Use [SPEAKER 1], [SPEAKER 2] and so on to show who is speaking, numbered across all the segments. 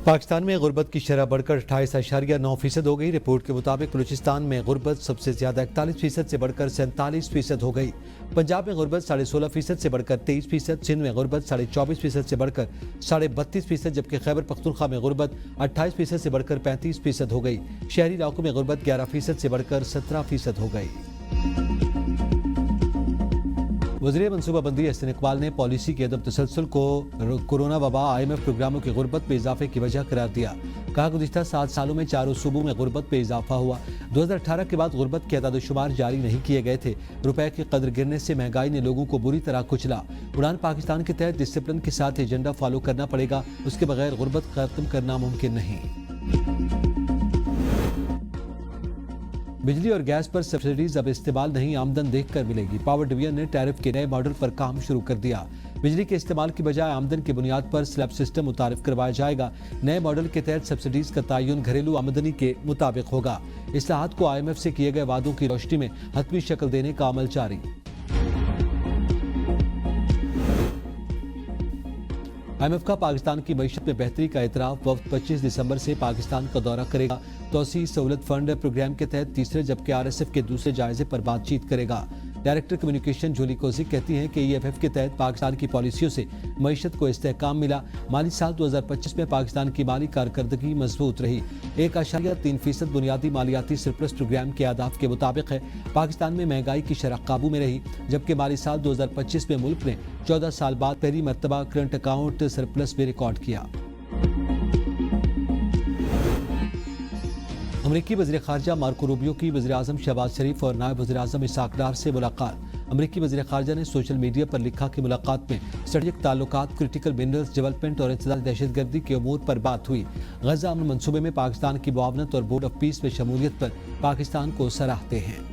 [SPEAKER 1] पाकिस्तान में गुर्बत की शरह बढ़कर 28.9% हो गई। रिपोर्ट के मुताबिक बलूचिस्तान में गुर्बत सबसे ज्यादा 41% से बढ़कर 47% हो गई। पंजाब में गुर्बत 16.5% से बढ़कर 23%, सिंध में गुर्बत 24.5% से बढ़कर 32.5%, जबकि खैबर पख्तूनख्वा में गुर्बत 28% से बढ़कर 35% हो गई। शहरी इलाकों में गुर्बत 11% से बढ़कर 17% हो गई। वज़ीर मनसूबाबंदी एहसन इकबाल ने पॉलिसी के अदम तसलसल को कोरोना वबा IMF प्रोग्रामों की गुर्बत में इजाफे की वजह करार दिया। कहा गुज़िश्ता 7 सालों में चारों सूबों में गुर्बत में इजाफा हुआ। 2018 के बाद गुर्बत के अदाद-ओ-शुमार जारी नहीं किए गए थे। रुपए की कदर गिरने से महंगाई ने लोगों को बुरी तरह कुचला। उड़ान पाकिस्तान के तहत डिसिप्लिन के साथ एजेंडा फॉलो करना पड़ेगा, उसके बगैर गुर्बत खत्म करना मुमकिन नहीं। बिजली और गैस पर सब्सिडीज अब इस्तेमाल नहीं, आमदन देखकर मिलेगी। पावर डिवीजन ने टैरिफ के नए मॉडल पर काम शुरू कर दिया। बिजली के इस्तेमाल की बजाय आमदन की बुनियाद पर स्लैब सिस्टम मुतारिफ करवाया जाएगा। नए मॉडल के तहत सब्सिडीज का तयन घरेलू आमदनी के मुताबिक होगा। इस्लाहात को IMF से किए गए वादों की रोशनी में हतमी शक्ल देने का अमल जारी। IMF का पाकिस्तान की मईशत में बेहतरी का एतराफ। वक्त 25 दिसंबर से पाकिस्तान का दौरा करेगा। तोसी सहूलत फंड प्रोग्राम के तहत तीसरे जबकि RSF के दूसरे जायजे पर बातचीत करेगा। डायरेक्टर कम्युनिकेशन जूली कोजी कहती हैं कि EFF के तहत पाकिस्तान की पॉलिसियों से मईशत को इस्तेहकाम मिला। माली साल 2025 में पाकिस्तान की माली कारकर्दगी मजबूत रही। 1.3% बुनियादी मालियाती सरप्लस प्रोग्राम के अहदाफ के मुताबिक है। पाकिस्तान में महंगाई की शरह काबू में रही, जबकि माली साल 2025 में मुल्क ने 14 साल बाद पहली मरतबा करंट अकाउंट सरप्लस में रिकॉर्ड किया। अमरीकी वज़ीर ख़ारजा मार्को रूबियो की वज़ीर आज़म शहबाज शरीफ और नायब वज़ीर आज़म इसाक डार से मुलाकात। अमरीकी वज़ीर ख़ारजा ने सोशल मीडिया पर लिखा कि मुलाकात में स्ट्रेटेजिक ताल्लुकात, क्रिटिकल मिनरल्स डेवलपमेंट और इंसदाद दहशतगर्दी के अमूर पर बात हुई। गजा अमन मंसूबे में पाकिस्तान की मुआवनत और बोर्ड ऑफ पीस में शमूलियत पर पाकिस्तान को सराहते हैं।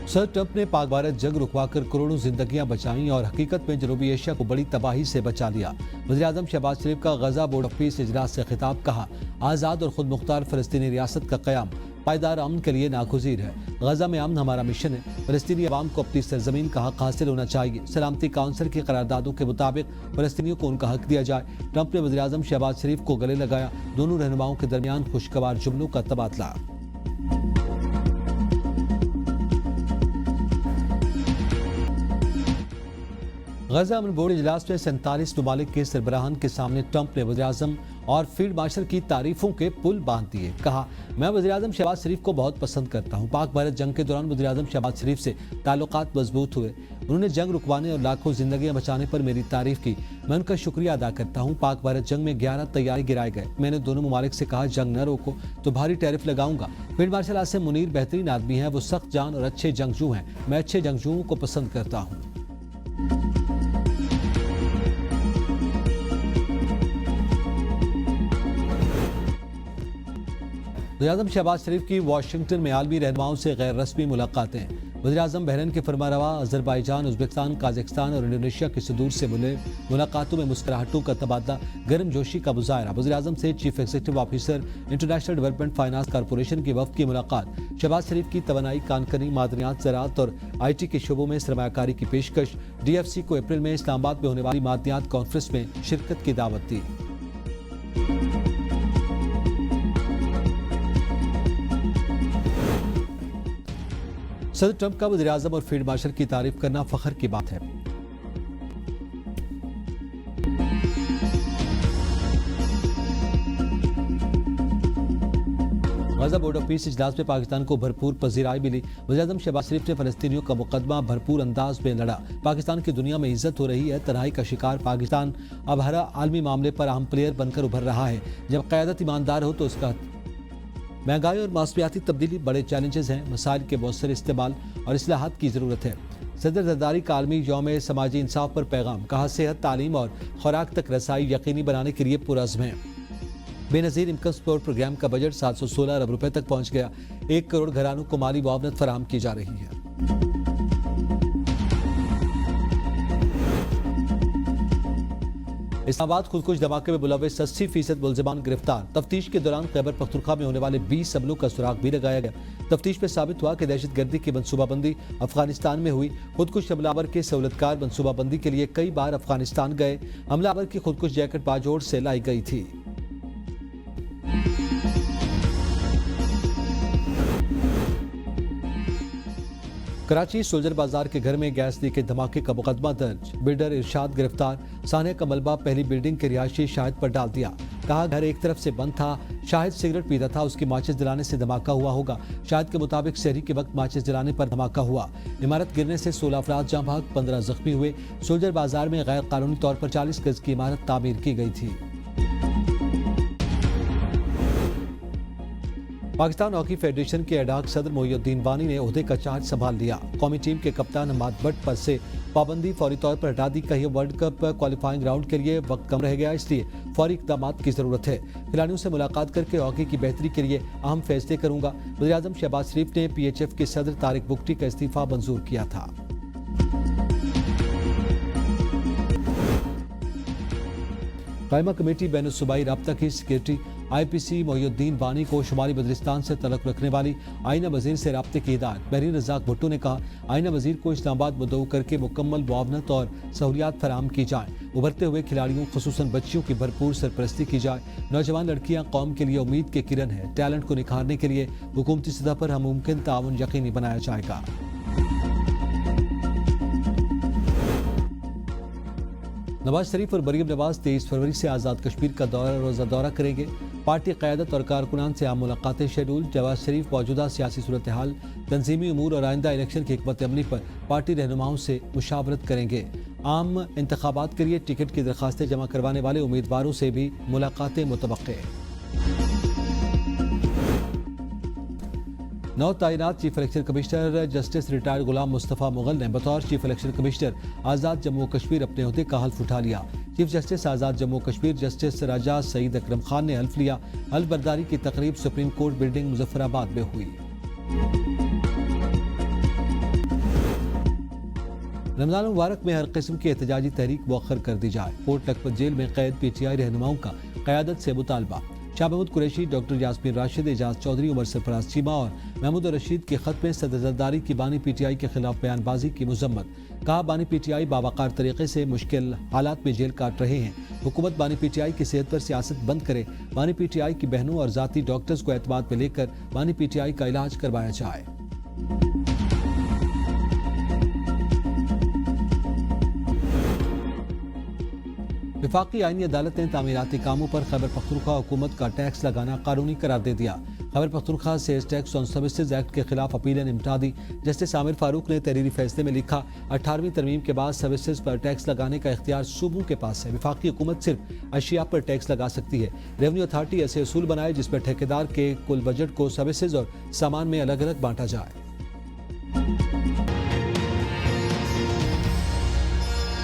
[SPEAKER 1] सर ट्रंप ने पाक भारत जंग रुकवाकर करोड़ों जिंदगियां बचाईं और हकीकत में जनूबी एशिया को बड़ी तबाही से बचा लिया। वज़ीर आज़म शहबाज शरीफ का गजा बोर्ड ऑफ पीस इजलास से खिताब। कहा आज़ाद और खुद मुख्तार फ़लस्तीनी रियासत का क़याम पायदार अमन के लिए नागुज़ीर है। गजा में अमन हमारा मिशन है। फ़लस्तीनी अवाम को अपनी सरजमीन का हक हासिल होना चाहिए। सलामती काउंसिल की करारदादों के मुताबिक फ़लस्तीनियों को उनका हक दिया जाए। ट्रंप ने वज़ीर आज़म शहबाज शरीफ को गले लगाया। दोनों रहनुमाओं के दरमियान खुशगवार जुमलों का तबादला। गजा अमन बोर्ड इजलास में 47 ममालिक के सरबराहान के सामने ट्रंप ने वज़ीर-ए-आज़म और फील्ड मार्शल की तारीफों के पुल बांध दिए। कहा मैं वज़ीर-ए-आज़म शहबाज शरीफ को बहुत पसंद करता हूँ। पाक भारत जंग के दौरान वज़ीर-ए-आज़म शहबाज शरीफ से ताल्लुकात मजबूत हुए। उन्होंने जंग रुकवाने और लाखों जिंदगियां बचाने पर मेरी तारीफ की। मैं उनका शुक्रिया अदा करता हूँ। पाक भारत जंग में 11 तैयारी गिराए गए। मैंने दोनों ममालिक से कहा जंग न रोको तो भारी टैरिफ लगाऊंगा। फील्ड मार्शल आसिम मुनीर बेहतरीन आदमी है। वो सख्त जान और अच्छे जंगजू हैं। मैं अच्छे जंगजुओं को पसंद करता हूँ। वज़ीर-ए-आज़म शहबाज शरीफ की वाशिंगटन में आलमी रहनुमाओं से गैर रस्मी मुलाकातें। वज़ीर-ए-आज़म बहरीन के फरमारवा अज़रबैजान, उज़्बेकिस्तान, काज़ाकिस्तान और इंडोनेशिया की सदूर से मिले। मुलाकातों में मुस्कुराहटों का तबादला, गर्म जोशी का मुजाहरा। वज़ीर-ए-आज़म से chief executive officer international development finance corporation के वफ़द की मुलाकात। शहबाज शरीफ की तवानाई, कानकनी, मादनियात, ज़राअत और IT के शोबों में सरमायाकारी की पेशकश। DFC को अप्रैल में इस्लामाबाद में होने वाली मादनियात कॉन्फ्रेंस में शिरकत की दावत दी। सदर ट्रंप का वज़ीर-ए-आज़म और फील्ड मार्शल की तारीफ करना फख्र की बात है। गजा बोर्ड ऑफ पीस इजलास में पाकिस्तान को भरपूर पजीराई मिली। वज़ीर-ए-आज़म शहबाज शरीफ ने फ़लस्तीनियों का मुकदमा भरपूर अंदाज में लड़ा। पाकिस्तान की दुनिया में इज्जत हो रही है। तनाई का शिकार पाकिस्तान अब हर आलमी मामले पर अहम प्लेयर बनकर उभर रहा है। जब क़यादत ईमानदार हो तो उसका महंगाई और मौसमियाती तब्दीली बड़े चैलेंजेस हैं। मसाइल के मौसर इस्तेमाल और इस्लाहात की ज़रूरत है। सदर ज़रदारी का आलमी यौम समाजी इंसाफ पर पैगाम। कहा सेहत, तालीम और खुराक तक रसाई यकीनी बनाने के लिए पुरज़्म है। बेनज़ीर इनकम सपोर्ट प्रोग्राम का बजट 716 अरब रुपए तक पहुँच गया। 1 करोड़ घरानों को माली मुआवनत फराहम की जा रही है। इस्लामाबाद खुदकुश धमाके में मुलविस 80% मुलजिमान गिरफ्तार। तफ्तीश के दौरान खैबर पख्तूनख्वा में होने वाले 20 हमलों का सुराग भी लगाया गया। तफ्तीश में साबित हुआ कि दहशतगर्दी की मनसूबाबंदी अफगानिस्तान में हुई। खुदकुश हमलावर के सहूलतकार मनसूबाबंदी के लिए कई बार अफगानिस्तान गए। हमलावर की खुदकुश जैकेट बाजोड़ से लाई गई थी। कराची सोल्जर बाजार के घर में गैस लीक के धमाके का मुकदमा दर्ज। बिल्डर इरशाद गिरफ्तार। साने का मलबा पहली बिल्डिंग के रिहायशी शाहिद पर डाल दिया। कहा घर एक तरफ से बंद था, शाहिद सिगरेट पीता था, उसकी माचिस जलाने से धमाका हुआ होगा। शाहिद के मुताबिक शहरी के वक्त माचिस जलाने पर धमाका हुआ। इमारत गिरने से 16 अफराद जाँ भाग, 15 जख्मी हुए। सोल्जर बाजार में गैर कानूनी तौर पर 40 गज की इमारत तामीर की गई थी। पाकिस्तान हॉकी फेडरेशन के एडाक सदर मोइनुद्दीन वानी ने ओहदे का चार्ज संभाल लिया। कौमी टीम के कप्तान हमाद भट्ट पर से पाबंदी फौरी तौर पर हटा दी। कहीं वर्ल्ड कप क्वालिफाइंग राउंड के लिए वक्त कम रह गया, इसलिए फौरी इक़दाम की जरूरत है। खिलाड़ियों से मुलाकात करके हॉकी की बेहतरी के लिए अहम फैसले करूंगा। वज़ीर-ए-आज़म शहबाज शरीफ ने PHF के सदर तारिक बुगटी का इस्तीफा मंजूर किया था। कायमा कमेटी बैन सूबाई राब्ता की सेक्रेटरी IPC मोइनुद्दीन वानी को शुमाली बदरिस्तान से तल्लुक़ रखने वाली आइना वज़ीर से राब्ते की हिदायत। बहरीन रज़ाक भुट्टो ने कहा, आइना वज़ीर को इस्लामाबाद मुद्दऊ करके मुकम्मल मुआवनत और सहूलियात फराहम की जाए। उभरते हुए खिलाड़ियों खुसूसन बच्चियों की भरपूर सरपरस्ती की जाए। नौजवान लड़कियां कौम के लिए उम्मीद के किरण है। टैलेंट को निखारने के लिए हुकूमती सतह पर हम मुमकिन ताउन यकीनी बनाया जाएगा। नवाज शरीफ और मरीम नवाज 23 फरवरी से आज़ाद कश्मीर का रोज़ा दौरा करेंगे। पार्टी क़यादत और कारकुनान से आम मुलाकातें शेड्यूल। नवाज शरीफ मौजूदा सियासी सूरत हाल, तंजीमी उमूर और आइंदा इलेक्शन की हिकमत अमली पर पार्टी रहनुमाओं से मुशावरत करेंगे। आम इंतखाबात के लिए टिकट की दरखास्तें जमा करवाने वाले उम्मीदवारों से भी मुलाकातें मुतवक्के। नौ तैनात chief election commissioner justice retired Ghulam Mustafa Mughal ने बतौर chief election commissioner Azad Jammu Kashmir अपने ओहदे का हल्फ उठा लिया। Chief justice Azad Jammu Kashmir justice Raja Saeed Akram Khan ने हल्फ लिया। हल्फ बर्दारी की तकरीब सुप्रीम कोर्ट बिल्डिंग मुजफ्फराबाद में हुई। रमज़ान मुबारक में हर किस्म की एहतजाजी तहरीक मौखर कर दी जाए। कोट लखपत जेल में कैद PTI रहनुमाओं का क़यादत से मुतालबा। शाह महमूद कुरैशी, डॉक्टर यास्मीन राशिद, एजाज चौधरी, उमर सरफराज चीमा और महमूद रशीद के खत में सदर जरदारी की बानी PTI के खिलाफ बयानबाजी की मजम्मत। कहा, बानी PTI बावकार तरीके से मुश्किल हालात में जेल काट रहे हैं। हुकूमत बानी PTI की सेहत पर सियासत बंद करे। बानी PTI की बहनों और जाती डॉक्टर्स को एतमाद में लेकर बानी PTI का इलाज करवाया जाए। वफाकी आईनी अदालत ने तामीराती कामों पर खैबर पख्तूनख्वा हुकूमत का टैक्स लगाना कानूनी करार दे दिया। Khyber Pakhtunkhwa sales tax on services act के खिलाफ अपीलें निपटा दी। जस्टिस आमिर फारूक ने तहरीरी फैसले में लिखा, 18वीं तरमीम के बाद सर्विसेज पर टैक्स लगाने का इख्तियार सूबों के पास है। वफाकी हुकूमत सिर्फ अशिया पर टैक्स लगा सकती है। रेवेन्यू अथॉरिटी ऐसे असूल बनाए जिसमें ठेकेदार के कुल बजट को सर्विसेज और सामान में अलग अलग बांटा जाए।